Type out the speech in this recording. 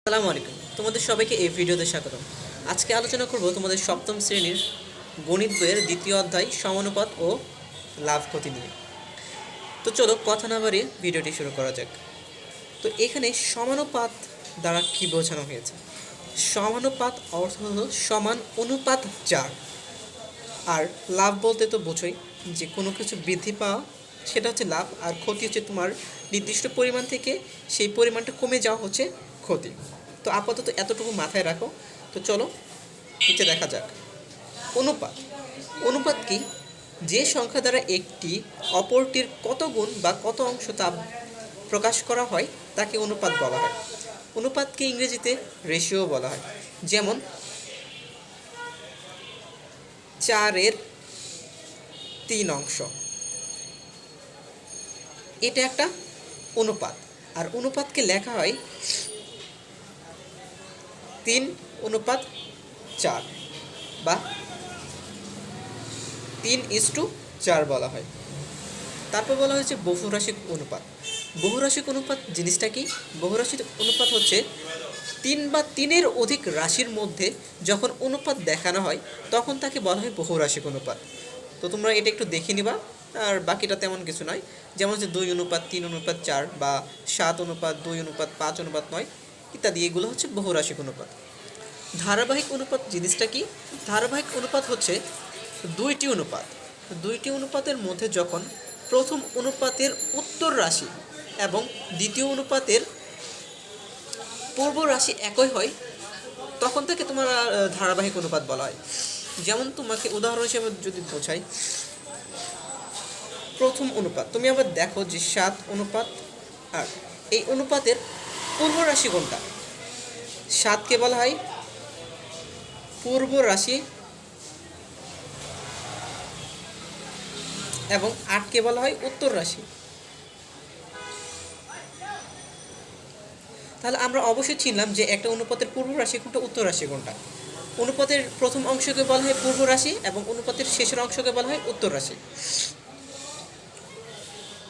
আসসালামু আলাইকুম, তোমাদের সবাইকে এই ভিডিওতে স্বাগতম। আজকে আলোচনা করব তোমাদের সপ্তম শ্রেণীর গণিত বইয়ের দ্বিতীয় অধ্যায় সমানুপাত ও লাভ ক্ষতি নিয়ে। তো চলো কথা না বাড়িয়ে ভিডিওটি শুরু করা যাক। তো এখানে সমানুপাত দ্বারা কি বোঝানো হয়েছে? সমানুপাত অর্থ হলো সমান অনুপাত যার। আর লাভ বলতে তো বোঝোই যে কোনো কিছু বৃদ্ধি পাওয়া, সেটা হচ্ছে লাভ। আর ক্ষতি হচ্ছে তোমার নির্দিষ্ট পরিমাণ থেকে সেই পরিমাণটা কমে যাওয়া হচ্ছে ক্ষতি। তো আপাতত এতটুকু মাথায় রাখো। তো চলো নিচে দেখা যাক। অনুপাত। অনুপাত কি? যে সংখ্যা দ্বারা একটি অপরটির কত গুণ বা কত অংশ তা প্রকাশ করা হয় তাকে অনুপাত বলা হয়। অনুপাতকে ইংরেজিতে রেশিও বলা হয়। যেমন 4/3, এটা একটা অনুপাত। আর অনুপাতকে লেখা হয় 3:4 বা 3:4 বলা হয়। তারপর বলা হয়েছে বহুরাশিক অনুপাত। বহুরাশিক অনুপাত জিনিসটা কি? বহুরাশিক অনুপাত হচ্ছে 3 বা 3-এর অধিক রাশির মধ্যে যখন অনুপাত দেখানো হয় তখন তাকে বলা হয় বহুরাশিক অনুপাত। তো তোমরা এটা একটু দেখে নিবা, আর বাকিটা তেমন কিছু নয়। যেমন হচ্ছে 2:3:4 বা 7:2:5:9 ইত্যাদি, এগুলো হচ্ছে বহুরাশিক অনুপাত। ধারাবাহিক অনুপাত জিনিসটা কি? ধারাবাহিক অনুপাত হচ্ছে দুইটি অনুপাতের মধ্যে যখন প্রথম অনুপাতের উত্তর রাশি এবং দ্বিতীয় অনুপাতের পূর্ব রাশি একই হয় তখন থেকে তোমার ধারাবাহিক অনুপাত বলা হয়। যেমন তোমাকে উদাহরণ হিসেবে যদি বোঝাই, প্রথম অনুপাত তুমি আবার দেখো যে 7:8। এই অনুপাতের পূর্ব রাশি কোনটা? 7কে বলা হয় পূর্ব রাশি এবং 8কে বলা হয় উত্তর রাশি। তাহলে আমরা অবশ্যই চিনলাম যে একটা অনুপাতের পূর্ব রাশি কোনটা, উত্তর রাশি কোনটা। অনুপাতের প্রথম অংশকে বলা হয় পূর্ব রাশি এবং অনুপাতের শেষের অংশকে বলা হয় উত্তর রাশি।